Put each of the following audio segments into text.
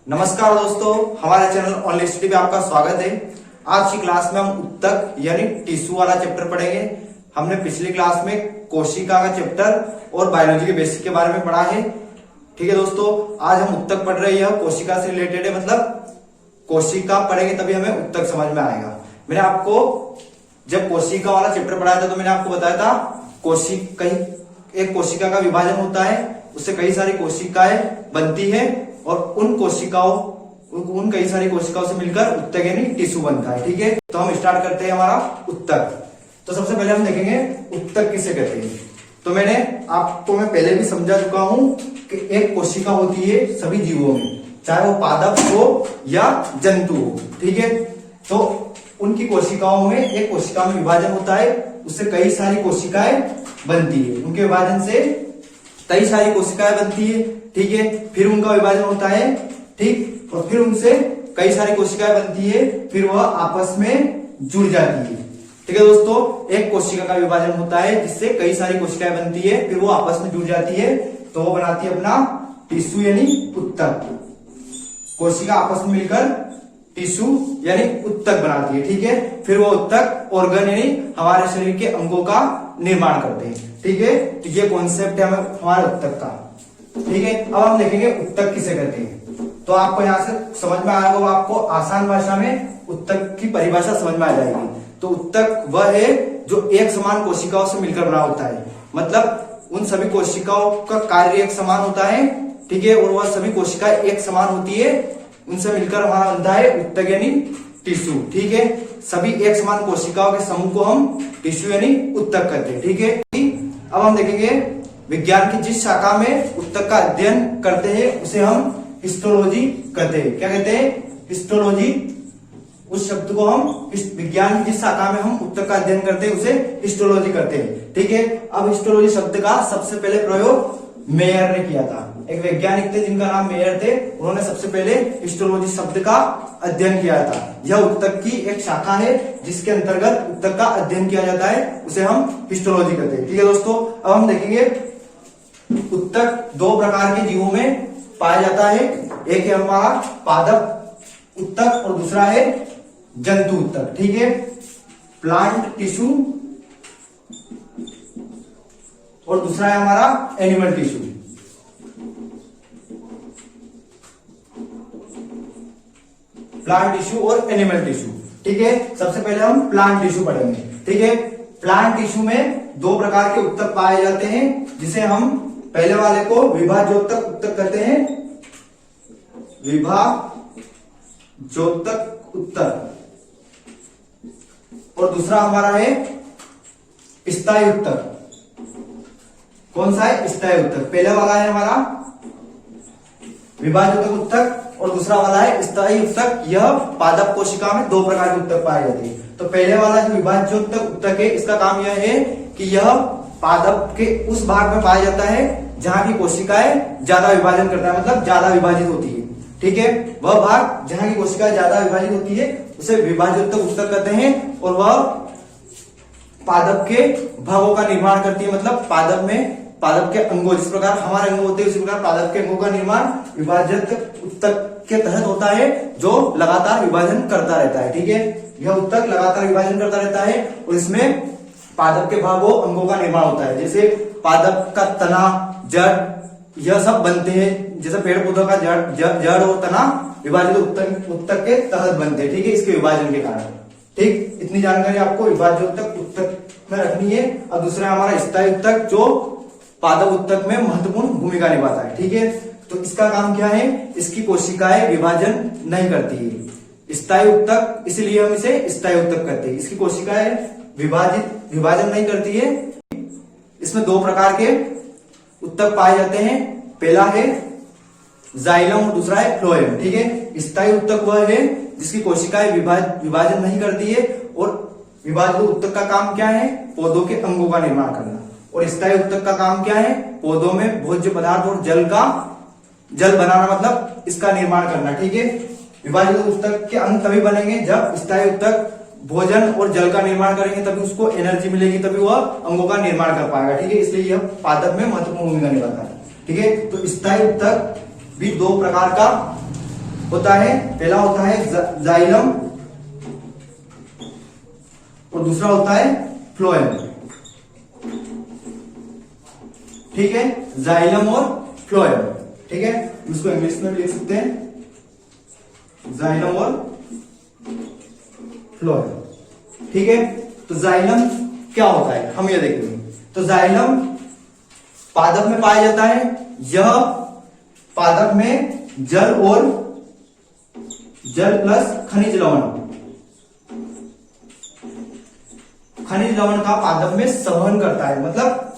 नमस्कार दोस्तों, हमारे चैनल ऑनलाइन स्टडी पे आपका स्वागत है। आज की क्लास में हम उत्तक यानी टिश्यू वाला चैप्टर पढ़ेंगे। हमने पिछली क्लास में कोशिका का चैप्टर और बायोलॉजी के बेसिक के बारे में पढ़ा है। ठीक है दोस्तों, आज हम उत्तक पढ़ रहे हैं। कोशिका से रिलेटेड है, मतलब कोशिका पढ़ेंगे तभी हमें उत्तक समझ में आएगा। मैंने आपको जब कोशिका वाला चैप्टर पढ़ाया था तो मैंने आपको बताया था एक कोशिका का विभाजन होता है, उससे कई सारी कोशिकाएं बनती है और उन कई सारी कोशिकाओं से मिलकर उत्तक यानी टिश्यू बनता है। ठीक है, तो हम स्टार्ट करते हैं हमारा उत्तक। तो सबसे पहले हम देखेंगे उत्तक किसे कहते हैं। तो मैं पहले भी समझा चुका हूं कि एक कोशिका होती है सभी जीवों में, चाहे वो पादप हो या जंतु हो। ठीक है, तो उनकी कोशिकाओं में एक कोशिका में विभाजन होता है, उससे कई सारी कोशिकाएं बनती है। उनके विभाजन से कई सारी कोशिकाएं बनती है। ठीक है, फिर उनका विभाजन होता है, ठीक, और फिर उनसे कई सारी कोशिकाएं बनती है, फिर वह आपस में जुड़ जाती है। ठीक है दोस्तों, एक कोशिका का विभाजन होता है जिससे कई सारी कोशिकाएं बनती है, फिर वो आपस में जुड़ जाती है, तो वो बनाती है अपना टिश्यू यानी उत्तक। कोशिका आपस में मिलकर टिश्यू यानी उत्तक बनाती है। ठीक है, फिर वो उत्तक ऑर्गन यानी हमारे शरीर के अंगों का निर्माण करते हैं। ठीक है, तो ये कॉन्सेप्ट है हमारे उत्तक का। ठीक है, अब हम देखेंगे उत्तक किसे कहते हैं। तो आपको यहां से समझ में आएगा, आपको आसान भाषा में उत्तक की परिभाषा समझ में आ जाएगी। तो उत्तक वह है जो एक समान कोशिकाओं से मिलकर बना होता है, मतलब उन सभी कोशिकाओं का कार्य एक समान होता है। ठीक है, और वह सभी कोशिकाएं एक समान होती है, उनसे मिलकर हमारा बनता है उत्तक यानी टिश्यू। ठीक है, सभी एक समान कोशिकाओं के समूह को हम टिश्यू यानी उत्तक कहते हैं। ठीक है, अब हम देखेंगे विज्ञान की जिस शाखा में उत्तक का अध्ययन करते हैं उसे हम हिस्टोलॉजी कहते हैं। क्या कहते हैं? हिस्टोलॉजी। उस शब्द को हम विज्ञान की जिस शाखा में हम उत्तक का अध्ययन करते हैं उसे हिस्टोलॉजी करते हैं। ठीक है, अब हिस्टोलॉजी शब्द का सबसे पहले प्रयोग मेयर ने किया था। एक वैज्ञानिक थे जिनका नाम मेयर थे, उन्होंने सबसे पहले हिस्टोलॉजी शब्द का अध्ययन किया था। यह उत्तक की एक शाखा है जिसके अंतर्गत उत्तक का अध्ययन किया जाता है, उसे हम हिस्टोलॉजी कहते हैं। ठीक है दोस्तों, अब हम देखेंगे उत्तक दो प्रकार के जीवों में पाया जाता है। एक है हमारा पादप उत्तक और दूसरा है जंतु उत्तक। ठीक है, प्लांट टिश्यू और दूसरा है हमारा एनिमल टिश्यू। प्लांट टिश्यू और एनिमल टिश्यू। ठीक है, सबसे पहले हम प्लांट टिश्यू पढ़ेंगे। ठीक है, प्लांट टिश्यू में दो प्रकार के उत्तक पाए जाते हैं, जिसे हम पहले वाले को विभाज्योत्तक उत्तक कहते हैं, विभाज्योत्तक उत्तक, और दूसरा हमारा है स्थायी उत्तक। कौन सा है? स्थायी उत्तक। पहले वाला है हमारा विभाज्योत्तक उत्तक और दूसरा वाला है स्थायी उत्तक। यह पादप कोशिका में दो प्रकार के उत्तक पाए जाते हैं। तो पहले वाला जो विभाज्योत्तक उत्तक है, इसका काम यह है कि यह पादप के उस भाग में पाया जाता है जहां की कोशिकाएं ज्यादा विभाजन करता है, मतलब ज्यादा विभाजित होती है। ठीक है, वह भाग जहां की कोशिकाएं ज्यादा विभाजित होती है उसे विभाज्योत्तक उत्तक कहते हैं, और वह पादप के भागों का निर्माण करती है, मतलब पादप के अंगों, जिस प्रकार हमारे अंग होते हैं उसी प्रकार पादप के अंगों का निर्माण विभाज्योत्तक उत्तक के तहत होता है, जो लगातार विभाजन करता रहता है। ठीक है, यह उत्तक लगातार विभाजन करता रहता है और इसमें पादप के भागों अंगों का निर्माण होता है। जैसे पादप का तना, जड़, यह सब बनते हैं। जैसे पेड़ पौधों का जड़ और तना विभाजित उत्तक के तहत बनते हैं। ठीक है, इसके विभाजन के कारण। ठीक, इतनी जानकारी आपको विभाज्योत्तक उत्तक में रखनी है। और दूसरा हमारा स्थायी उत्तक, जो पादप उत्तक में महत्वपूर्ण भूमिका निभाता है। ठीक है, तो इसका काम क्या है? इसकी कोशिकाएं विभाजन नहीं करती है। स्थायी उत्तक, इसलिए हम इसे स्थायी उत्तक कहते हैं। इसकी कोशिकाएं विभाजन नहीं करती है। इसमें दो प्रकार के उत्तक पाए जाते हैं, पहला है जाइलम और दूसरा है फ्लोएम। ठीक है, स्थायी उत्तक वह है जिसकी कोशिकाएं विभाजन नहीं करती है, और विभाजित उत्तक का काम क्या है? पौधों के अंगों का निर्माण करना। और स्थायी उत्तक का काम क्या है? पौधों में भोज्य पदार्थ और जल बनाना, मतलब इसका निर्माण करना। ठीक है, विभाजित उत्तक के अंग तभी बनेंगे जब स्थायी उत्तक भोजन और जल का निर्माण करेंगे, तभी उसको एनर्जी मिलेगी, तभी वह अंगों का निर्माण कर पाएगा। ठीक है, इसलिए यह पादप में महत्वपूर्ण भूमिका निभाता है। ठीक है, तो स्थायी उत्तक भी दो प्रकार का होता है, पहला होता है जाइलम और दूसरा होता है फ्लोएम। ठीक है, जाइलम और फ्लोएम। ठीक है, इसको इंग्लिश में भी लिख सकते हैं, जाइलम और फ्लोएम। ठीक है, तो जाइलम क्या होता है हम ये देखेंगे। तो जाइलम पादप में पाया जाता है। यह पादप में जल और जल प्लस खनिज लवण का पादप में संवहन करता है। मतलब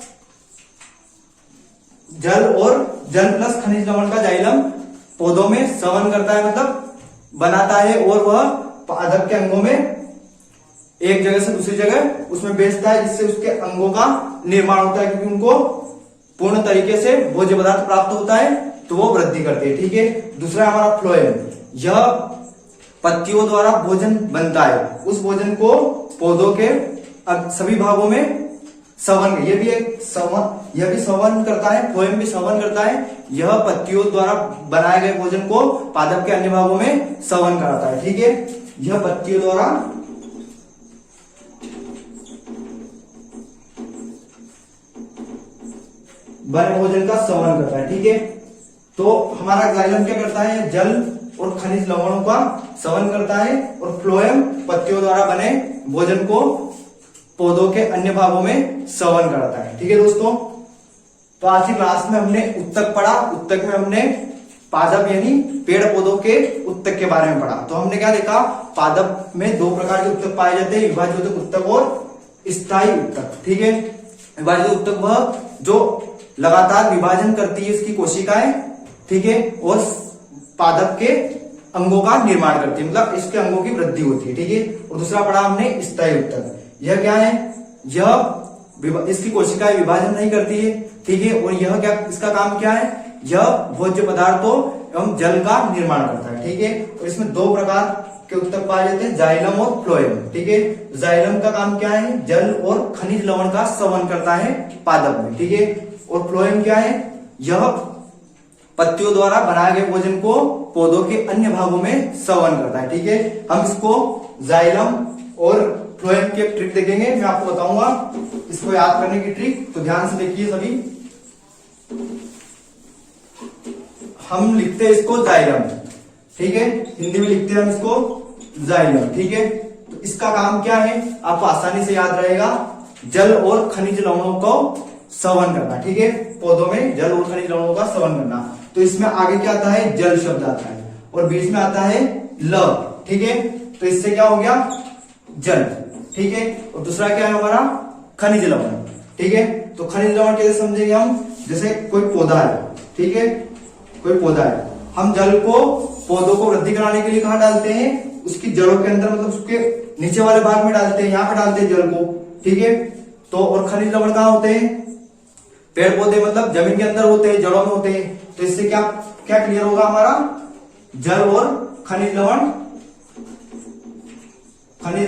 जल और जल प्लस खनिज लवण का जाइलम पौधों में संवहन करता है, मतलब बनाता है, और वह पादप के अंगों में एक जगह से दूसरी जगह उसमें बेचता है, जिससे उसके अंगों का निर्माण होता है, क्योंकि उनको पूर्ण तरीके से भोज्य पदार्थ प्राप्त होता है, तो वो वृद्धि करते हैं। ठीक है, दूसरा हमारा फ्लोएम। यह पत्तियों द्वारा भोजन बनता है, उस भोजन को पौधों के सभी भागों में संवहन, यह भी संवहन करता है, फ्लोएम भी संवहन करता है। यह पत्तियों द्वारा बनाए गए भोजन को पादप के अन्य भागों में संवहन कराता है। ठीक है, यह पत्तियों द्वारा बने भोजन का संवहन करता है। ठीक है, तो हमारा जाइलम क्या करता है, जल और खनिज लवणों का संवहन करता है, और फ्लोएम पत्तियों द्वारा बने भोजन को पौधों के अन्य भागों में संवहन कराता है। ठीक है दोस्तों, तो आज की क्लास में हमने उत्तक पढ़ा। उत्तक में हमने पादप यानी पेड़ पौधों के उत्तक के बारे में पढ़ा। तो हमने क्या देखा, पादप में दो प्रकार के उत्तक पाए जाते हैं, विभाज्य उत्तक और स्थायी उत्तक। ठीक है, विभाज्य उत्तक वह जो लगातार विभाजन करती है इसकी कोशिकाएं, ठीक है, और पादप के अंगों का निर्माण करती है, मतलब इसके अंगों की वृद्धि होती है। ठीक है, और दूसरा पढ़ा हमने स्थायी उत्तक। यह क्या है, यह इसकी कोशिकाएं विभाजन नहीं करती है। ठीक है, और यह क्या, इसका काम क्या है, यह भोज्य पदार्थों एवं जल का निर्माण करता है। ठीक है, और इसमें दो प्रकार के उत्तक पाए जाते हैं, जाइलम और फ्लोएम। ठीक है, जाइलम का काम क्या है, जल और खनिज लवण का संवहन करता है पादप में। ठीक है, और फ्लोएम क्या है, यह पत्तियों द्वारा बनाए गए भोजन को पौधों के अन्य भागों में संवहन करता है। ठीक है, हम इसको जाइलम और फ्लोएम की एक ट्रिक देखेंगे, मैं आपको बताऊंगा इसको याद करने की ट्रिक। तो ध्यान से देखिए सभी, हम लिखते हैं इसको जाइलम। ठीक है, हिंदी में लिखते हैं हम इसको जाइलम। ठीक है, तो इसका काम क्या है, आपको आसानी से याद रहेगा, जल और खनिज लवणों को संवहन करना। ठीक है, पौधों में जल और खनिज लवणों का संवहन करना। तो इसमें आगे क्या आता है, जल शब्द आता है, और बीच में आता है ल। ठीक है, तो इससे क्या हो गया, जल। ठीक है, और दूसरा क्या है हमारा, खनिज लवण। ठीक है, तो खनिज लवण कैसे समझेंगे हम, जैसे कोई पौधा है, ठीक है, कोई पौधा है, हम जल को पौधों को वृद्धि कराने के लिए कहां डालते हैं, उसकी जड़ों के अंदर, मतलब उसके नीचे वाले भाग में डालते हैं, यहां पे डालते हैं जल को। ठीक है, तो और खनिज लवण कहां होते हैं, पेड़ पौधे मतलब जमीन के अंदर होते हैं, जड़ों में होते हैं। तो इससे क्या क्या क्लियर होगा हमारा, जल और खनिज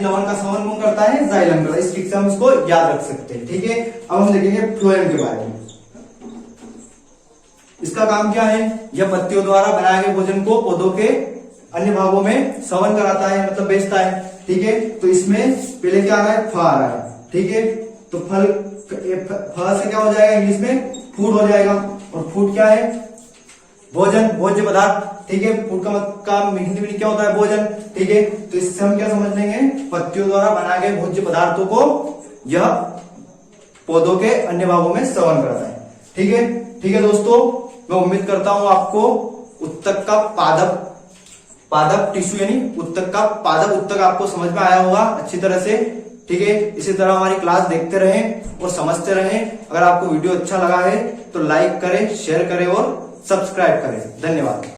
लवण का संवहन कौन करता है, जाइलम करता है। इस ट्रिक से हम इसको याद रख सकते हैं। ठीक है, अब हम देखेंगे फ्लोएम के बारे में। इसका काम क्या है, यह पत्तियों द्वारा बनाए गए भोजन को पौधों के अन्य भागों में संवहन कराता है, मतलब बेचता है। ठीक है, तो इसमें पहले क्या आ रहा है, फ आ रहा है। ठीक है, तो फल फ से क्या हो जाएगा, इंग्लिश में फूड हो जाएगा, और फूड क्या है, भोजन, भोज्य पदार्थ। ठीक है, फूड का हिंदी में क्या होता है, भोजन। ठीक है, तो इससे हम क्या समझ लेंगे, पत्तियों द्वारा बनाए गए भोज्य पदार्थों को यह पौधों के अन्य भागों में संवहन करता है। ठीक है, ठीक है दोस्तों, मैं उम्मीद करता हूं आपको उत्तक का पादप टिश्यू यानी उत्तक का पादप उत्तक आपको समझ में आया होगा अच्छी तरह से। ठीक है, इसी तरह हमारी क्लास देखते रहें और समझते रहें। अगर आपको वीडियो अच्छा लगा है तो लाइक करें, शेयर करें और सब्सक्राइब करें। धन्यवाद।